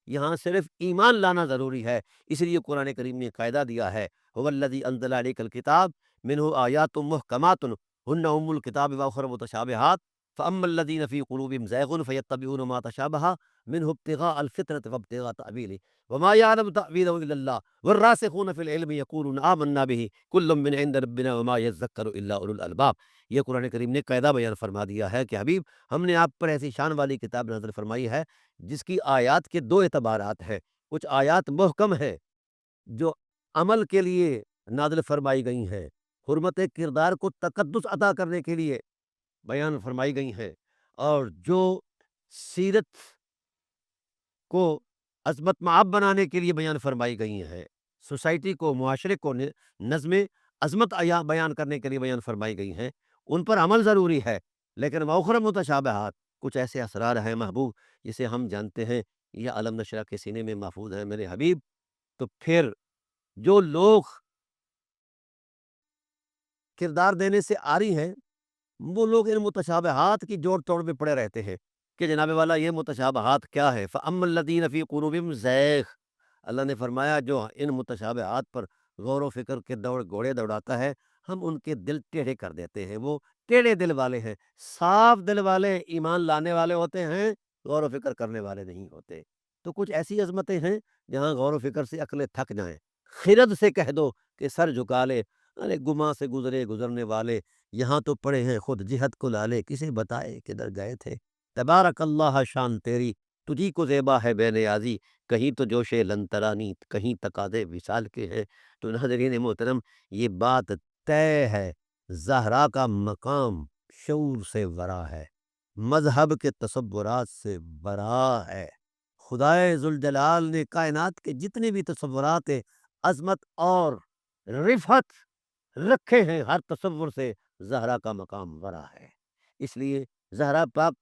یہاں صرف ایمان لانا ضروری ہے۔ اس لیے قرآن کریم نے قاعدہ دیا ہے هو الذی انزل علیک الکتاب منہ آیات محکمات ہن ام الکتاب واخر متشابہات فاما الذین فی قلوبہم زیغ فیتبعون ما تشابہ منہ ابتغاء الفتنة وابتغاء تأویلہ وما یعلم تأویلہ الا اللہ والراسخون فی العلم یقولون آمنا بہ کل من عند ربنا وما یذکر الا اولو الالباب۔ یہ قرآن کریم نے قاعدہ بیان فرما دیا ہے کہ حبیب ہم نے آپ پر ایسی شان والی کتاب نازل فرمائی ہے جس کی آیات کے دو اعتبارات ہیں، کچھ آیات محکم ہیں جو عمل کے لیے نازل فرمائی گئی ہیں، حرمت کردار کو تقدس عطا کرنے کے لیے بیان فرمائی گئی ہیں، اور جو سیرت کو عظمت معاب بنانے کے لیے بیان فرمائی گئی ہیں، سوسائٹی کو، معاشرے کو نظم عظمت بیان کرنے کے لیے بیان فرمائی گئی ہیں، ان پر عمل ضروری ہے۔ لیکن مؤخر متشابہات، کچھ ایسے اسرار ہیں محبوب جسے ہم جانتے ہیں یہ علم نشرہ کے سینے میں محفوظ ہے میرے حبیب، تو پھر جو لوگ کردار دینے سے آری ہیں وہ لوگ ان متشابہات کی جوڑ توڑ میں پڑے رہتے ہیں کہ جناب والا یہ متشابہات کیا ہے۔ فَأَمَّا الَّذِينَ فِي قُلُوبِهِمْ زَيْغٌ، اللہ نے فرمایا جو ان متشابہات پر غور و فکر کے گھوڑے دوڑاتا ہے ہم ان کے دل ٹیڑھے کر دیتے ہیں، وہ ٹیڑھے دل والے ہیں۔ صاف دل والے ایمان لانے والے ہوتے ہیں، غور و فکر کرنے والے نہیں ہوتے۔ تو کچھ ایسی عظمتیں ہیں جہاں غور و فکر سے عقلیں تھک جائیں، خرد سے کہہ دو کہ سر جھکا لے، ارے گما سے گزرے گزرنے والے یہاں تو پڑے ہیں خود جہت کو لالے، کسے بتائے کدھر گئے تھے۔ تبارک اللہ شان تیری، تجھی کو زیبا ہے بے نیازی، کہیں تو جوش لن ترانی، کہیں تقاضے وصال کے ہیں۔ تو ناظرین محترم یہ بات طے ہے، زہرا کا مقام شعور سے ورا ہے، مذہب کے تصورات سے ورا ہے۔ خدائے ذوالجلال نے کائنات کے جتنے بھی تصورات عظمت اور رفعت رکھے ہیں ہر تصور سے زہرا کا مقام ورا ہے۔ اس لیے زہرا پاک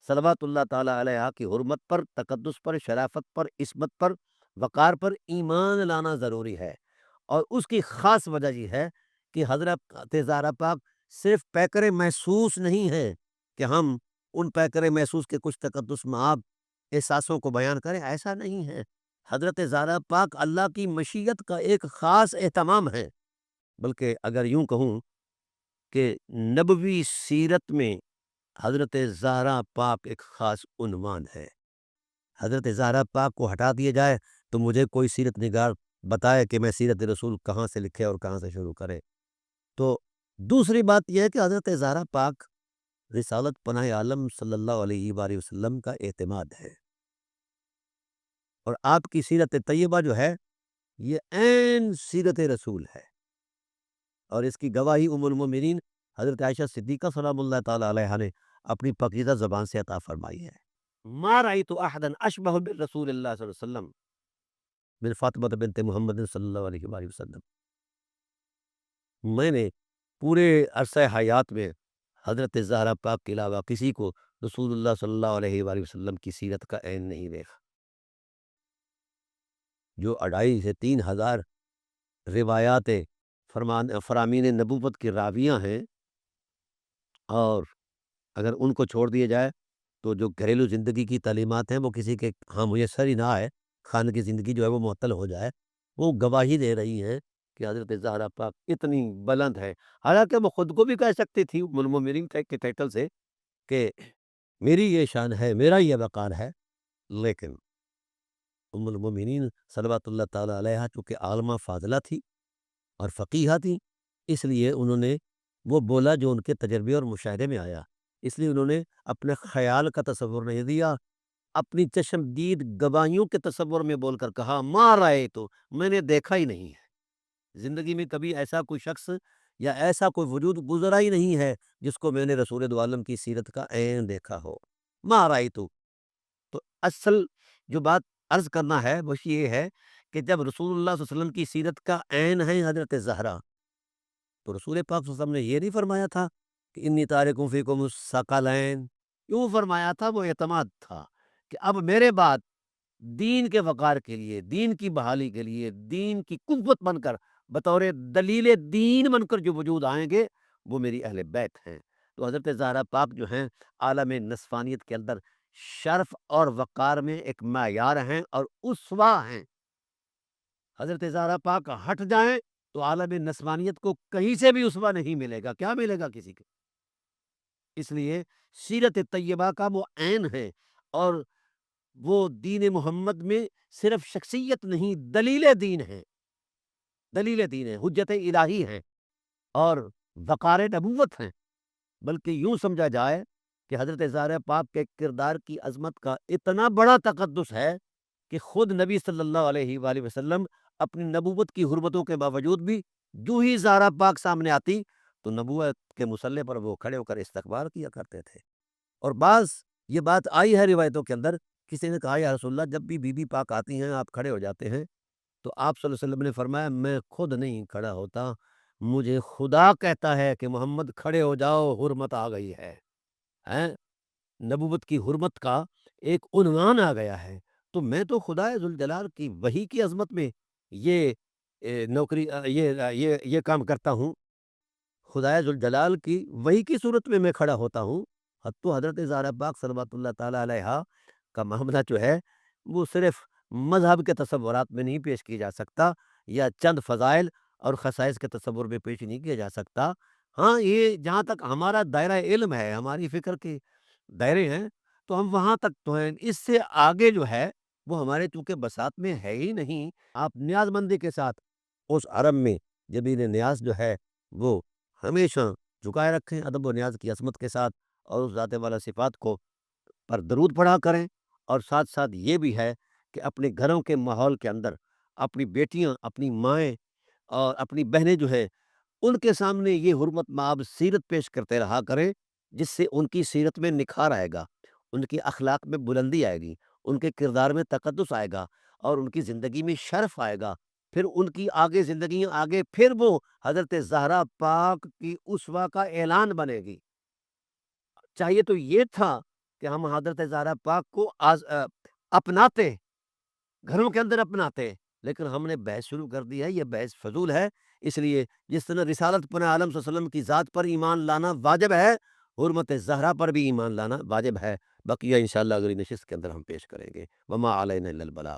صلوات اللہ تعالی علیہ کی حرمت پر، تقدس پر، شرافت پر، عصمت پر، وقار پر ایمان لانا ضروری ہے، اور اس کی خاص وجہ یہ ہے کہ حضرت زہرا پاک صرف پیکر محسوس نہیں ہے کہ ہم ان پیکر محسوس کے کچھ تقدس معاب احساسوں کو بیان کریں، ایسا نہیں ہے۔ حضرت زہرا پاک اللہ کی مشیت کا ایک خاص اہتمام ہے، بلکہ اگر یوں کہوں کہ نبوی سیرت میں حضرت زہرا پاک ایک خاص عنوان ہے۔ حضرت زہرا پاک کو ہٹا دیا جائے تو مجھے کوئی سیرت نگار بتائے کہ میں سیرت رسول کہاں سے لکھے اور کہاں سے شروع کرے۔ تو دوسری بات یہ ہے کہ حضرت زہرا پاک رسالت پناہ عالم صلی اللہ علیہ وآلہ وسلم کا اعتماد ہے، اور آپ کی سیرت طیبہ جو ہے یہ عین سیرت رسول ہے، اور اس کی گواہی ام المومنین حضرت عائشہ صدیقہ سلام اللہ تعالی علیہ نے اپنی پاکیزہ زبان سے عطا فرمائی ہے۔ ما رأیت احدا اشبہ بالرسول اللہ صلی اللہ علیہ وسلم من فاطمہ بنت محمد صلی اللہ علیہ وآلہ وسلم، میں نے پورے عرصہ حیات میں حضرت زہرا پاک کے علاوہ کسی کو رسول اللہ صلی اللہ علیہ وآلہ وسلم کی سیرت کا عین نہیں دیکھا۔ جو 2500 سے 3000 روایات فرامین نبوت کی راویاں ہیں، اور اگر ان کو چھوڑ دیا جائے تو جو گھریلو زندگی کی تعلیمات ہیں وہ کسی کے ہاں میسر ہی نہ آئے، خان کی زندگی جو ہے وہ معطل ہو جائے، وہ گواہی دے رہی ہیں کہ حضرت زہرا پاک اتنی بلند ہے۔ حالانکہ وہ خود کو بھی کہہ سکتی تھی ام المومنین کے ٹائٹل سے کہ میری یہ شان ہے، میرا یہ وقار ہے، لیکن ام المومنین صلوات اللہ تعالیٰ علیہا چونکہ عالمہ فاضلہ تھی اور فقیہہ تھی، اس لیے انہوں نے وہ بولا جو ان کے تجربے اور مشاہدے میں آیا۔ اس لیے انہوں نے اپنے خیال کا تصور نہیں دیا، اپنی چشمدید گواہیوں کے تصور میں بول کر کہا ما رائے تو میں نے دیکھا ہی نہیں ہے، زندگی میں کبھی ایسا کوئی شخص یا ایسا کوئی وجود گزرا ہی نہیں ہے جس کو میں نے رسول دو عالم کی سیرت کا عین دیکھا ہو۔ ما رائے تو اصل جو بات عرض کرنا ہے وہ یہ ہے کہ جب رسول اللہ صلی اللہ علیہ وسلم کی سیرت کا عین ہے حضرت زہرا، تو رسول پاک صلی اللہ علیہ وسلم نے یہ نہیں فرمایا تھا کہ انی تارکم فیکم الثقلین، یوں فرمایا تھا، وہ اعتماد تھا کہ اب میرے بعد دین کے وقار کے لیے، دین کی بحالی کے لیے، دین کی قوت بن کر، بطور دلیل دین بن کر جو وجود آئیں گے وہ میری اہل بیت ہیں۔ تو حضرت زہرا پاک جو ہیں عالم نسوانیت کے اندر شرف اور وقار میں ایک معیار ہیں اور اسوہ ہیں۔ حضرت زہرا پاک ہٹ جائیں تو عالم نسوانیت کو کہیں سے بھی اسوہ نہیں ملے گا، کیا ملے گا کسی کے؟ اس لیے سیرت طیبہ کا وہ عین ہے، اور وہ دین محمد میں صرف شخصیت نہیں، دلیل دین ہے، دلیل دین ہے، حجت الہی ہیں اور وقار نبوت ہیں۔ بلکہ یوں سمجھا جائے کہ حضرت زہرا پاک کے کردار کی عظمت کا اتنا بڑا تقدس ہے کہ خود نبی صلی اللہ علیہ وآلہ وسلم اپنی نبوت کی حرمتوں کے باوجود بھی جو ہی زہرا پاک سامنے آتی تو نبوت کے مصلے پر وہ کھڑے ہو کر استقبال کیا کرتے تھے۔ اور بعض یہ بات آئی ہے روایتوں کے اندر، کسی نے کہا یا رسول اللہ جب بھی بی بی پاک آتی ہیں آپ کھڑے ہو جاتے ہیں، تو آپ صلی اللہ علیہ وسلم نے فرمایا میں خود نہیں کھڑا ہوتا، مجھے خدا کہتا ہے کہ محمد کھڑے ہو جاؤ، حرمت آ گئی ہے۔ ہیں؟ نبوت کی حرمت کا ایک عنوان آ گیا ہے، تو میں تو خدا ذوالجلال کی وحی کی عظمت میں یہ نوکری یہ کام کرتا ہوں، خدا ذوالجلال کی وحی کی صورت میں کھڑا ہوتا ہوں۔ تو حضرت زہرا پاک صلوات اللہ تعالیٰ علیہا کا معاملہ جو ہے وہ صرف مذہب کے تصورات میں نہیں پیش کیا جا سکتا، یا چند فضائل اور خصائص کے تصور میں پیش نہیں کیا جا سکتا۔ ہاں یہ جہاں تک ہمارا دائرہ علم ہے، ہماری فکر کے دائرے ہیں، تو ہم وہاں تک تو ہیں، اس سے آگے جو ہے وہ ہمارے چونکہ بساط میں ہے ہی نہیں۔ آپ نیاز مندی کے ساتھ اس حرم میں جبین نیاز جو ہے وہ ہمیشہ جھکائے رکھیں ادب و نیاز کی عظمت کے ساتھ، اور اس ذات والا صفات کو پر درود پڑھا کریں، اور ساتھ ساتھ یہ بھی ہے کہ اپنے گھروں کے ماحول کے اندر اپنی بیٹیاں، اپنی مائیں اور اپنی بہنیں جو ہے ان کے سامنے یہ حرمت مآب سیرت پیش کرتے رہا کریں، جس سے ان کی سیرت میں نکھار آئے گا، ان کی اخلاق میں بلندی آئے گی، ان کے کردار میں تقدس آئے گا، اور ان کی زندگی میں شرف آئے گا۔ پھر ان کی آگے زندگیاں آگے پھر وہ حضرت زہرا پاک کی اسوہ کا اعلان بنے گی۔ چاہیے تو یہ تھا کہ ہم حضرت زہرا پاک کو اپناتے، گھروں کے اندر اپناتے، لیکن ہم نے بحث شروع کر دی ہے، یہ بحث فضول ہے۔ اس لیے جس طرح رسالت پناہ عالم صلی اللہ علیہ وسلم کی ذات پر ایمان لانا واجب ہے، حرمت زہرا پر بھی ایمان لانا واجب ہے۔ بقیہ انشاءاللہ اگلی نشست کے اندر ہم پیش کریں گے۔ وما علینا الا البلاغ۔